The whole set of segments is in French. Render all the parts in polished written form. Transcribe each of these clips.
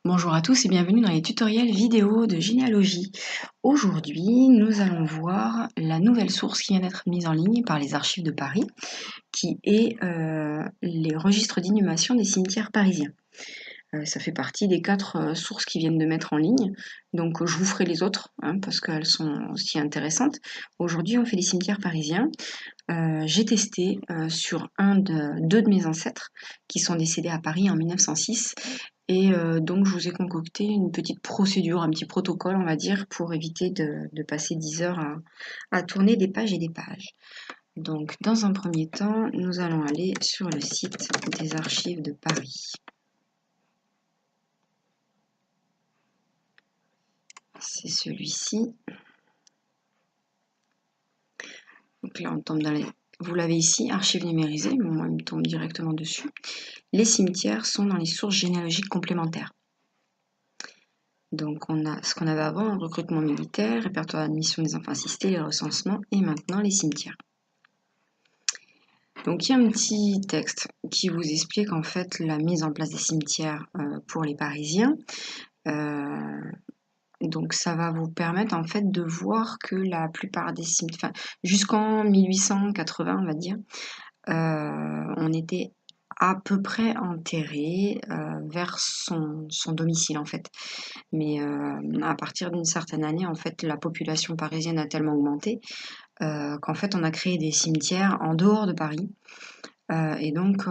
Bonjour à tous et bienvenue dans les tutoriels vidéo de généalogie. Aujourd'hui, nous allons voir la nouvelle source qui vient d'être mise en ligne par les Archives de Paris, qui est les registres d'inhumation des cimetières parisiens. Ça fait partie des 4 sources qui viennent de mettre en ligne, donc je vous ferai les autres parce qu'elles sont aussi intéressantes. Aujourd'hui, on fait les cimetières parisiens. J'ai testé sur deux de mes ancêtres qui sont décédés à Paris en 1906 et donc je vous ai concocté une petite procédure, un petit protocole on va dire, pour éviter de passer 10 heures à tourner des pages et des pages. Donc dans un premier temps, nous allons aller sur le site des Archives de Paris. C'est celui-ci. Donc là on tombe dans les... Vous l'avez ici, archives numérisées, moi il me tombe directement dessus. Les cimetières sont dans les sources généalogiques complémentaires. Donc on a ce qu'on avait avant, un recrutement militaire, répertoire d'admission des enfants assistés, les recensements et maintenant les cimetières. Donc il y a un petit texte qui vous explique en fait la mise en place des cimetières pour les Parisiens. Donc ça va vous permettre en fait de voir que la plupart des cimetières, jusqu'en 1880 on va dire, on était à peu près enterré vers son domicile en fait. Mais à partir d'une certaine année, en fait, la population parisienne a tellement augmenté qu'en fait, on a créé des cimetières en dehors de Paris. Et donc,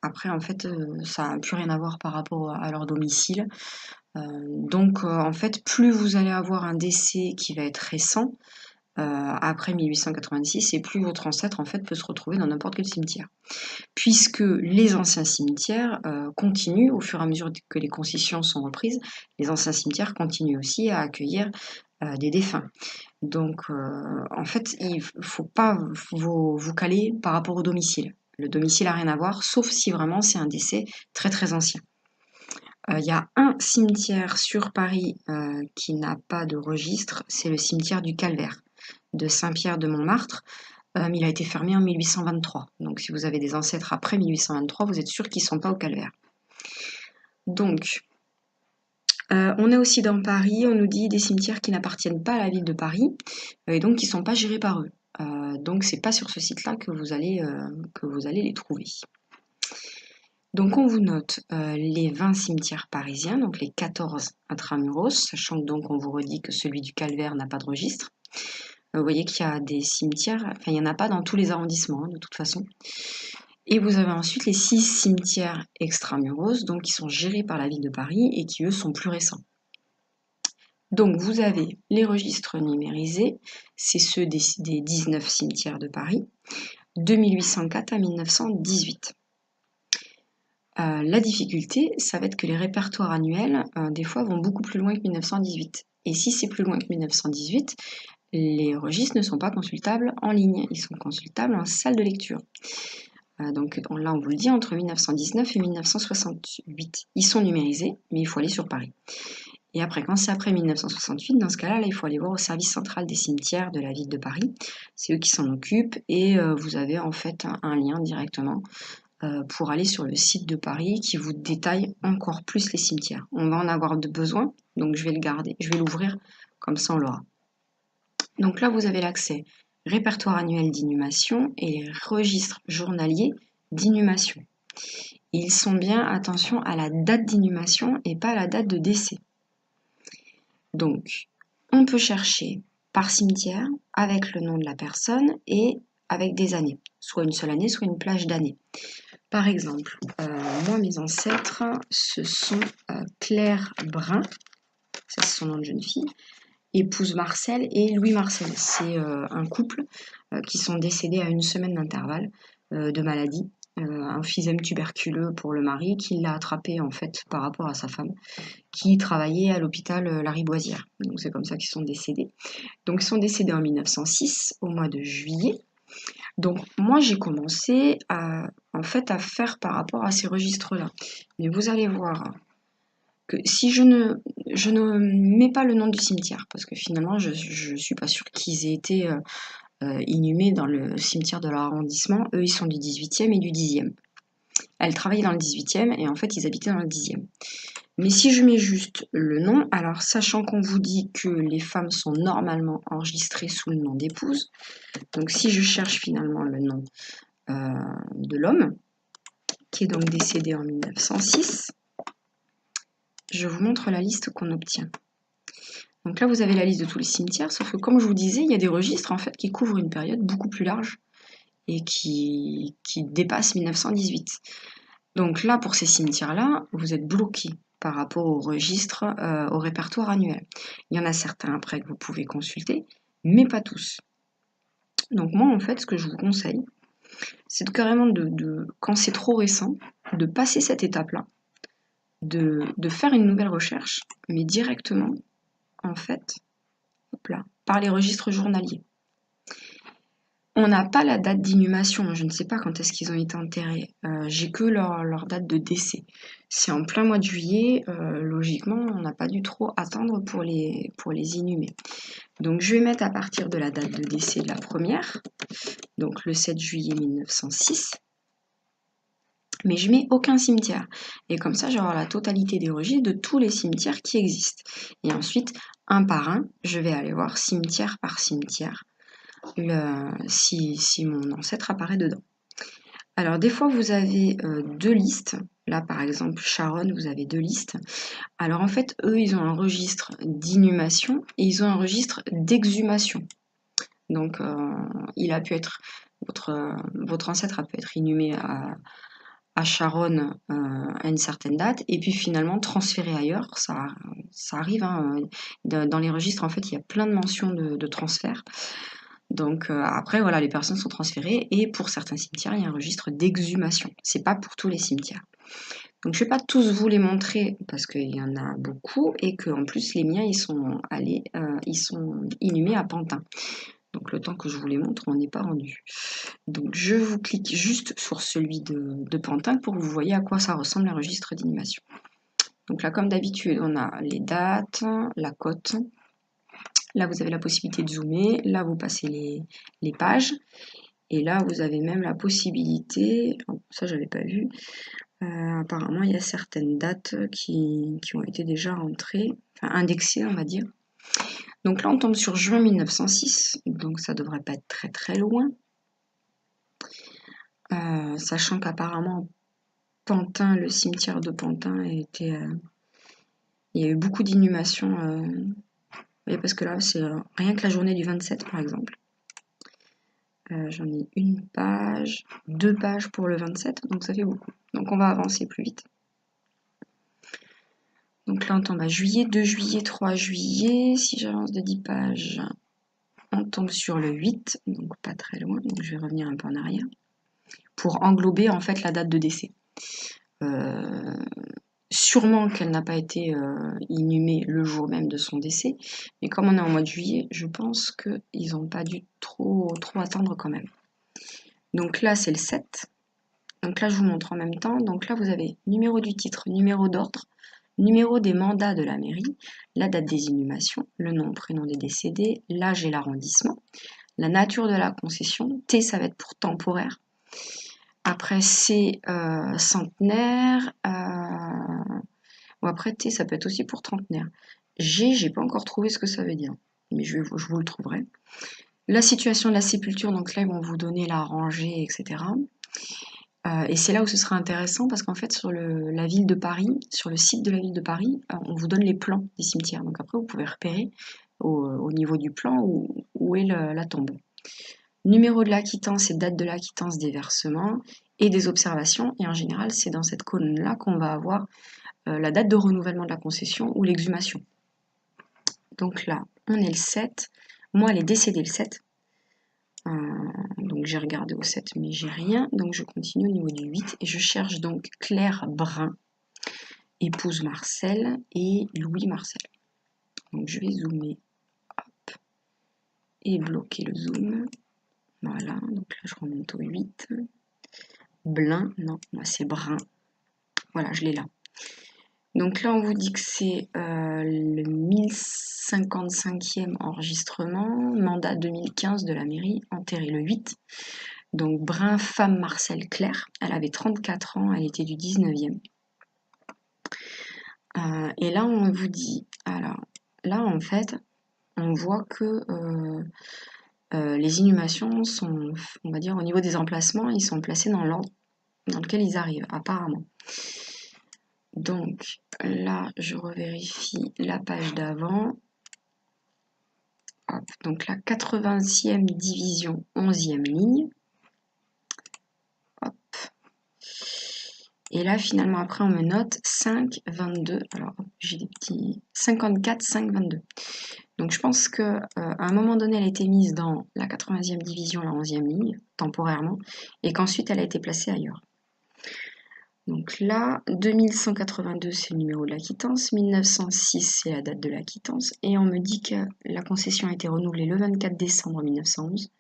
après, en fait, ça n'a plus rien à voir par rapport à leur domicile. Donc, en fait, plus vous allez avoir un décès qui va être récent, après 1886, et plus votre ancêtre, en fait, peut se retrouver dans n'importe quel cimetière. Puisque les anciens cimetières continuent, au fur et à mesure que les concessions sont reprises, les anciens cimetières continuent aussi à accueillir des défunts. Donc, en fait, il ne faut pas vous caler par rapport au domicile. Le domicile n'a rien à voir, sauf si vraiment c'est un décès très très ancien. Il y a un cimetière sur Paris qui n'a pas de registre, c'est le cimetière du Calvaire de Saint-Pierre de Montmartre. Il a été fermé en 1823. Donc si vous avez des ancêtres après 1823, vous êtes sûr qu'ils ne sont pas au Calvaire. Donc, on a aussi dans Paris, on nous dit des cimetières qui n'appartiennent pas à la ville de Paris et donc qui ne sont pas gérés par eux. Donc c'est pas sur ce site-là que vous allez les trouver. Donc on vous note les 20 cimetières parisiens, donc les 14 intramuros, sachant que donc on vous redit que celui du Calvaire n'a pas de registre. Vous voyez qu'il y a des cimetières, enfin il n'y en a pas dans tous les arrondissements de toute façon. Et vous avez ensuite les 6 cimetières extramuros, donc qui sont gérés par la ville de Paris et qui eux sont plus récents. Donc vous avez les registres numérisés, c'est ceux des 19 cimetières de Paris, de 1804 à 1918. La difficulté, ça va être que les répertoires annuels, des fois, vont beaucoup plus loin que 1918. Et si c'est plus loin que 1918, les registres ne sont pas consultables en ligne, ils sont consultables en salle de lecture. Donc là, on vous le dit, entre 1919 et 1968. Ils sont numérisés, mais il faut aller sur Paris. Et après, quand c'est après 1968, dans ce cas-là, il faut aller voir au service central des cimetières de la ville de Paris. C'est eux qui s'en occupent et vous avez en fait un lien directement pour aller sur le site de Paris qui vous détaille encore plus les cimetières. On va en avoir besoin, donc je vais le garder, je vais l'ouvrir, comme ça on l'aura. Donc là, vous avez l'accès répertoire annuel d'inhumation et les registres journaliers d'inhumation. Ils sont bien, attention, à la date d'inhumation et pas à la date de décès. Donc, on peut chercher par cimetière avec le nom de la personne et avec des années, soit une seule année, soit une plage d'années. Par exemple, moi, mes ancêtres, ce sont Claire Brun, ça c'est son nom de jeune fille, épouse Marcel et Louis Marcel. C'est un couple qui sont décédés à une semaine d'intervalle de maladie. Un emphysème tuberculeux pour le mari qui l'a attrapé en fait par rapport à sa femme qui travaillait à l'hôpital Lariboisière. Donc c'est comme ça qu'ils sont décédés. Donc ils sont décédés en 1906 au mois de juillet. Donc moi j'ai commencé en fait à faire par rapport à ces registres-là. Mais vous allez voir que si je ne mets pas le nom du cimetière, parce que finalement je ne suis pas sûre qu'ils aient été inhumés dans le cimetière de l'arrondissement, eux ils sont du 18e et du 10e. Elle travaillait dans le 18e et en fait, ils habitaient dans le 10e. Mais si je mets juste le nom, alors sachant qu'on vous dit que les femmes sont normalement enregistrées sous le nom d'épouse, donc si je cherche finalement le nom de l'homme, qui est donc décédé en 1906, je vous montre la liste qu'on obtient. Donc là, vous avez la liste de tous les cimetières, sauf que comme je vous disais, il y a des registres en fait qui couvrent une période beaucoup plus large et qui dépasse 1918. Donc là, pour ces cimetières-là, vous êtes bloqué par rapport au registre, au répertoire annuel. Il y en a certains après que vous pouvez consulter, mais pas tous. Donc moi, en fait, ce que je vous conseille, c'est carrément quand c'est trop récent, de passer cette étape-là, de faire une nouvelle recherche, mais directement, en fait, hop là, par les registres journaliers. On n'a pas la date d'inhumation, je ne sais pas quand est-ce qu'ils ont été enterrés. J'ai que leur date de décès. C'est en plein mois de juillet, logiquement, on n'a pas dû trop attendre pour les inhumer. Donc je vais mettre à partir de la date de décès de la première, donc le 7 juillet 1906, mais je mets aucun cimetière. Et comme ça, j'aurai la totalité des registres de tous les cimetières qui existent. Et ensuite, un par un, je vais aller voir cimetière par cimetière. Si mon ancêtre apparaît dedans. Alors des fois vous avez deux listes, là par exemple Sharon vous avez deux listes, alors en fait eux ils ont un registre d'inhumation et ils ont un registre d'exhumation, donc il a pu être, votre ancêtre a pu être inhumé à Sharon à une certaine date et puis finalement transféré ailleurs, ça arrive, hein, dans les registres en fait il y a plein de mentions de transfert. Donc après, voilà, les personnes sont transférées et pour certains cimetières, il y a un registre d'exhumation. C'est pas pour tous les cimetières. Donc je vais pas tous vous les montrer parce qu'il y en a beaucoup et qu'en plus les miens ils sont inhumés à Pantin. Donc le temps que je vous les montre, on n'est pas rendu. Donc je vous clique juste sur celui de Pantin pour que vous voyez à quoi ça ressemble un registre d'inhumation. Donc là, comme d'habitude, on a les dates, la cote. Là, vous avez la possibilité de zoomer. Là, vous passez les pages. Et là, vous avez même la possibilité, ça je n'avais pas vu, apparemment il y a certaines dates qui ont été déjà rentrées, enfin indexées on va dire. Donc là on tombe sur juin 1906, donc ça devrait pas être très très loin. Sachant qu'apparemment Pantin, le cimetière de Pantin il y a eu beaucoup d'inhumations, parce que là c'est rien que la journée du 27 par exemple. J'en ai une page, 2 pages pour le 27, donc ça fait beaucoup. Donc on va avancer plus vite. Donc là on tombe à juillet, 2 juillet, 3 juillet. Si j'avance de 10 pages, on tombe sur le 8, donc pas très loin. Donc je vais revenir un peu en arrière pour englober en fait la date de décès. Sûrement qu'elle n'a pas été inhumée le jour même de son décès, mais comme on est en mois de juillet, je pense qu'ils n'ont pas dû trop attendre quand même. Donc là c'est le 7. Donc là je vous montre en même temps. Donc là vous avez numéro du titre, numéro d'ordre, numéro des mandats de la mairie, la date des inhumations, le nom, prénom des décédés, l'âge et l'arrondissement, la nature de la concession, T ça va être pour temporaire, après C centenaire, ou après T ça peut être aussi pour trentenaire. G, j'ai pas encore trouvé ce que ça veut dire, mais je vous le trouverai. La situation de la sépulture, donc là ils vont vous donner la rangée, etc. Et c'est là où ce sera intéressant parce qu'en fait sur la ville de Paris, sur le site de la ville de Paris, on vous donne les plans des cimetières. Donc après vous pouvez repérer au niveau du plan où est la tombe. Numéro de la quittance et date de la quittance des versements et des observations. Et en général c'est dans cette colonne-là qu'on va avoir la date de renouvellement de la concession ou l'exhumation. Donc là on est le 7. Moi elle est décédée le 7. Donc j'ai regardé au 7 mais j'ai rien, donc je continue au niveau du 8 et je cherche donc Claire Brun, épouse Marcel et Louis Marcel. Donc je vais zoomer, hop, et bloquer le zoom. Voilà, donc là je remonte au 8. Blin, non, moi c'est Brun. Voilà, je l'ai là. Donc là on vous dit que c'est le 1055e enregistrement, mandat 2015 de la mairie, enterré le 8. Donc Brun femme Marcel Claire, elle avait 34 ans, elle était du 19e. Et là on vous dit, alors là en fait on voit que les inhumations sont, on va dire au niveau des emplacements, ils sont placés dans l'ordre dans lequel ils arrivent apparemment. Donc là je revérifie la page d'avant. Donc la 80e division, 11e ligne. Hop. Et là, finalement, après, on me note 5, 22. Alors, j'ai des petits 54, 5, 22. Donc, je pense qu'à un moment donné, elle a été mise dans la 80e division, la 11e ligne, temporairement, et qu'ensuite, elle a été placée ailleurs. Donc là, 2182, c'est le numéro de la quittance, 1906, c'est la date de la quittance, et on me dit que la concession a été renouvelée le 24 décembre 1911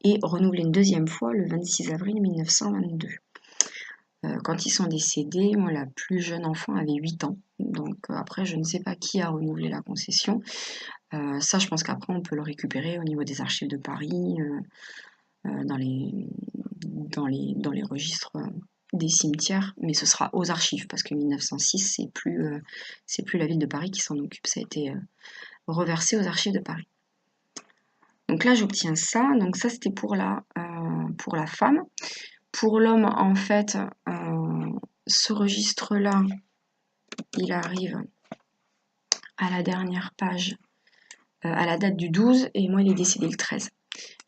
et renouvelée une deuxième fois le 26 avril 1922. Quand ils sont décédés, moi, la plus jeune enfant avait 8 ans. Donc après, je ne sais pas qui a renouvelé la concession. Ça, je pense qu'après, on peut le récupérer au niveau des archives de Paris, dans les registres des cimetières, mais ce sera aux archives, parce que 1906, c'est plus la ville de Paris qui s'en occupe. Ça a été reversé aux archives de Paris. Donc là, j'obtiens ça. Donc ça, c'était pour la femme. Pour l'homme, en fait, ce registre-là, il arrive à la dernière page, à la date du 12, et moi, il est décédé le 13.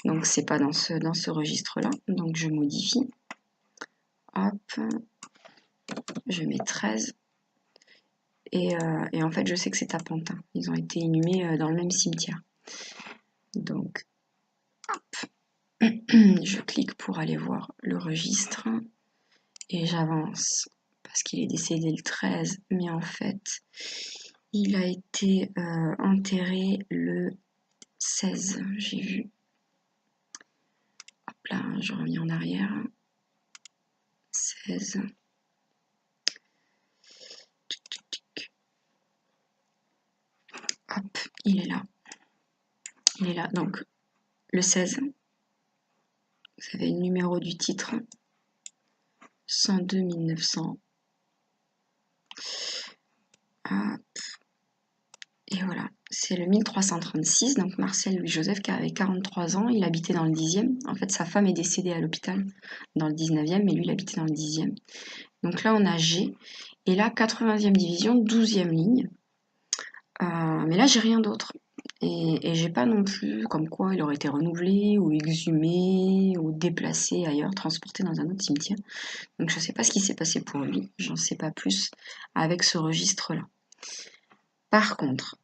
Donc, c'est pas dans ce registre-là. Donc, je modifie. Hop. Je mets 13. Et en fait, je sais que c'est à Pantin. Ils ont été inhumés dans le même cimetière. Donc, hop. Je clique pour aller voir le registre. Et j'avance. Parce qu'il est décédé le 13. Mais en fait, il a été enterré le 16, j'ai vu. Hop là, je reviens en arrière. 16. Hop, il est là. Il est là. Donc, le 16. Vous avez le numéro du titre. 102 1900. Hop. Et voilà, c'est le 1336. Donc, Marcel Louis-Joseph qui avait 43 ans. Il habitait dans le 10e. En fait, sa femme est décédée à l'hôpital dans le 19e, mais lui, il habitait dans le 10e. Donc là, on a G. Et là, 80e division, 12e ligne. Mais là, j'ai rien d'autre. Et j'ai pas non plus comme quoi il aurait été renouvelé ou exhumé ou déplacé ailleurs, transporté dans un autre cimetière. Donc je sais pas ce qui s'est passé pour lui, j'en sais pas plus avec ce registre-là. Par contre,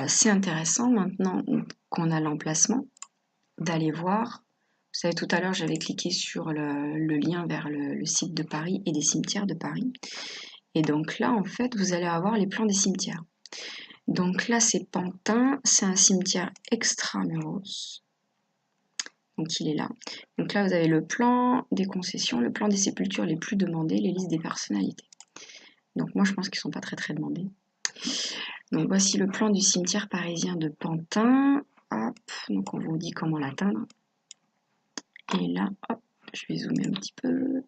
c'est intéressant maintenant qu'on a l'emplacement d'aller voir. Vous savez, tout à l'heure, j'avais cliqué sur le lien vers le site de Paris et des cimetières de Paris. Et donc là, en fait, vous allez avoir les plans des cimetières. Donc là, c'est Pantin, c'est un cimetière extramuros. Donc il est là. Donc là, vous avez le plan des concessions, le plan des sépultures les plus demandées, les listes des personnalités. Donc moi, je pense qu'ils ne sont pas très très demandés. Donc voici le plan du cimetière parisien de Pantin. Hop, donc on vous dit comment l'atteindre. Et là, hop, je vais zoomer un petit peu.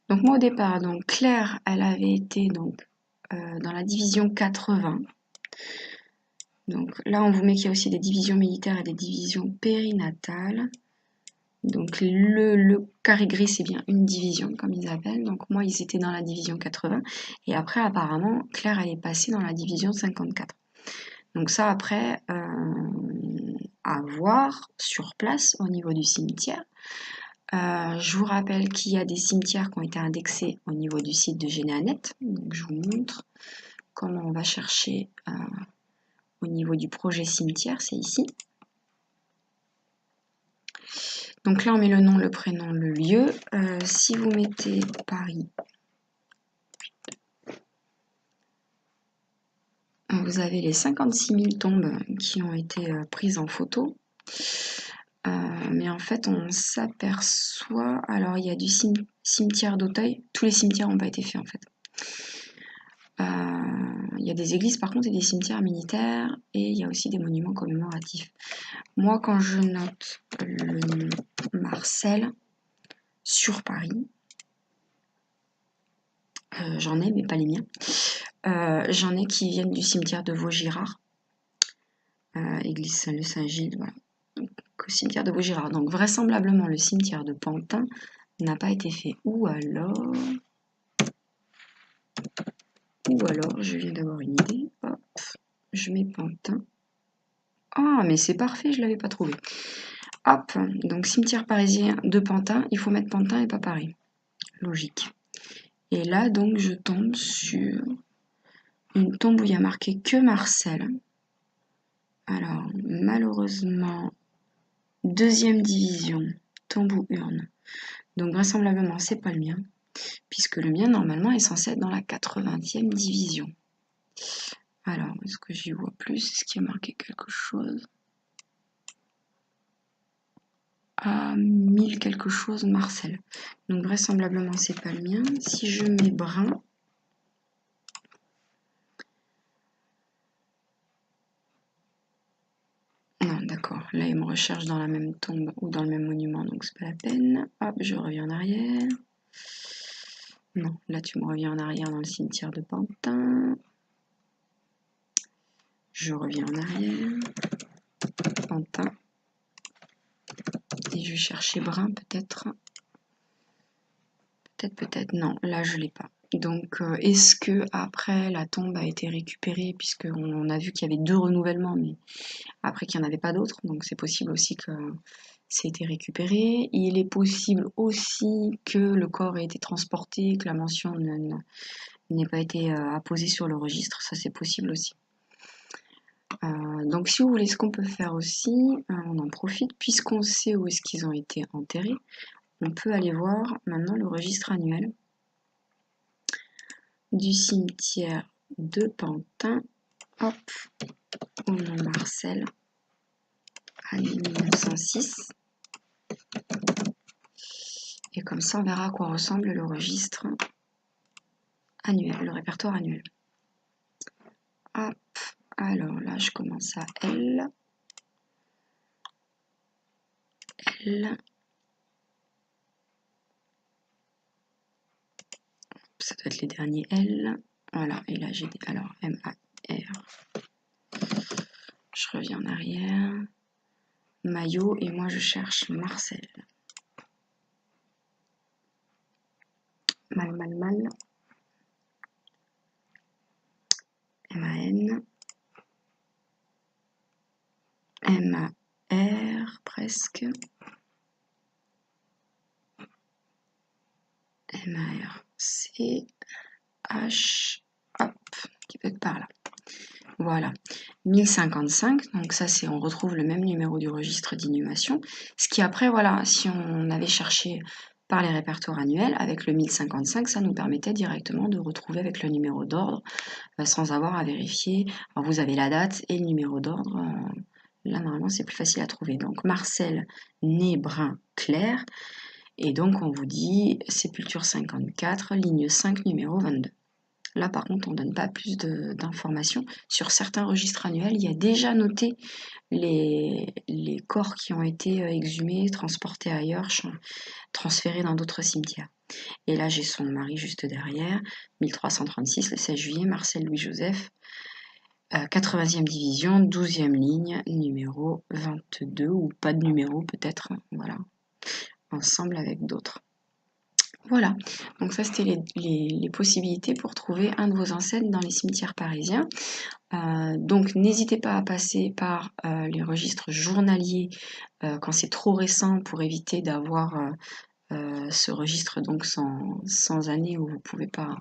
Donc moi au départ, donc Claire, elle avait été donc dans la division 80. Donc là, on vous met qu'il y a aussi des divisions militaires et des divisions périnatales. Donc le carré gris, c'est bien une division, comme ils appellent. Donc moi, ils étaient dans la division 80. Et après, apparemment, Claire, elle est passée dans la division 54. Donc ça, après, à voir sur place au niveau du cimetière. Je vous rappelle qu'il y a des cimetières qui ont été indexés au niveau du site de Généanet. Donc je vous montre comment on va chercher au niveau du projet cimetière, c'est ici. Donc là, on met le nom, le prénom, le lieu. Si vous mettez Paris, vous avez les 56 000 tombes qui ont été prises en photo. Mais en fait, on s'aperçoit... Alors, il y a du cimetière d'Auteuil. Tous les cimetières n'ont pas été faits, en fait. Il y a des églises par contre et des cimetières militaires et il y a aussi des monuments commémoratifs. Moi, quand je note le nom Marcel sur Paris, j'en ai, mais pas les miens. J'en ai qui viennent du cimetière de Vaugirard, église Saint-Leu-Saint-Gilles, voilà. Donc, cimetière de Vaugirard. Donc vraisemblablement, le cimetière de Pantin n'a pas été fait. Ou alors, je viens d'avoir une idée. Hop, je mets Pantin. Ah, mais c'est parfait, je ne l'avais pas trouvé. Hop, donc cimetière parisien de Pantin, il faut mettre Pantin et pas Paris. Logique. Et là, donc, je tombe sur une tombe où il y a marqué que Marcel. Alors, malheureusement, 2e division, tombe ou urne. Donc, vraisemblablement, c'est pas le mien, puisque le mien, normalement, est censé être dans la 80e division. Alors, est-ce que j'y vois plus? Est-ce qu'il y a marqué quelque chose? Ah, 1000 quelque chose, Marcel. Donc, vraisemblablement, c'est pas le mien. Si je mets brun, non, d'accord. Là, il me recherche dans la même tombe ou dans le même monument, donc c'est pas la peine. Hop, je reviens en arrière. Non, là, tu me reviens en arrière dans le cimetière de Pantin. Je reviens en arrière. Pantin. Et je vais chercher brun, peut-être. Peut-être. Non, là, je l'ai pas. Donc, est-ce que après la tombe a été récupérée, puisqu'on a vu qu'il y avait 2 renouvellements, mais après qu'il n'y en avait pas d'autres, donc c'est possible aussi que c'est été récupéré. Il est possible aussi que le corps ait été transporté, que la mention n'ait pas été apposée sur le registre, ça c'est possible aussi. Donc si vous voulez, ce qu'on peut faire aussi, on en profite, puisqu'on sait où est-ce qu'ils ont été enterrés, on peut aller voir maintenant le registre annuel du cimetière de Pantin, hop, au nom Marcel, année 1906. Et comme ça, on verra à quoi ressemble le registre annuel, le répertoire annuel. Hop, alors là, je commence à L. Ça doit être les derniers L. Voilà, et là j'ai des... Alors, M-A-R. Je reviens en arrière. Maillot, et moi je cherche Marcel. Mal. M-A-N. M-A-R, presque. M-A-R-C-H. Hop, qui peut être par là. Voilà, 1055, donc ça c'est, on retrouve le même numéro du registre d'inhumation, ce qui après, voilà, si on avait cherché par les répertoires annuels, avec le 1055, ça nous permettait directement de retrouver avec le numéro d'ordre, sans avoir à vérifier. Alors vous avez la date et le numéro d'ordre, là normalement c'est plus facile à trouver. Donc Marcel, né brun clair, et donc on vous dit sépulture 54, ligne 5, numéro 22. Là, par contre, on ne donne pas plus d'informations. Sur certains registres annuels, il y a déjà noté les corps qui ont été exhumés, transportés ailleurs, transférés dans d'autres cimetières. Et là, j'ai son mari juste derrière, 1336, le 16 juillet, Marcel Louis-Joseph, 80e division, 12e ligne, numéro 22, ou pas de numéro peut-être, voilà, ensemble avec d'autres. Voilà, donc ça c'était les possibilités pour trouver un de vos ancêtres dans les cimetières parisiens. Donc n'hésitez pas à passer par les registres journaliers quand c'est trop récent, pour éviter d'avoir ce registre donc sans année où vous pouvez pas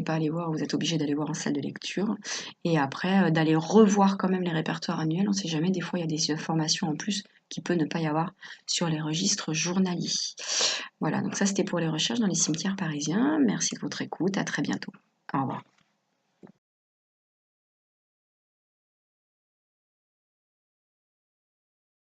aller voir, vous êtes obligé d'aller voir en salle de lecture, et après d'aller revoir quand même les répertoires annuels. On ne sait jamais, des fois il y a des informations en plus qui peut ne pas y avoir sur les registres journaliers. Voilà, donc ça c'était pour les recherches dans les cimetières parisiens. Merci de votre écoute, à très bientôt. Au revoir.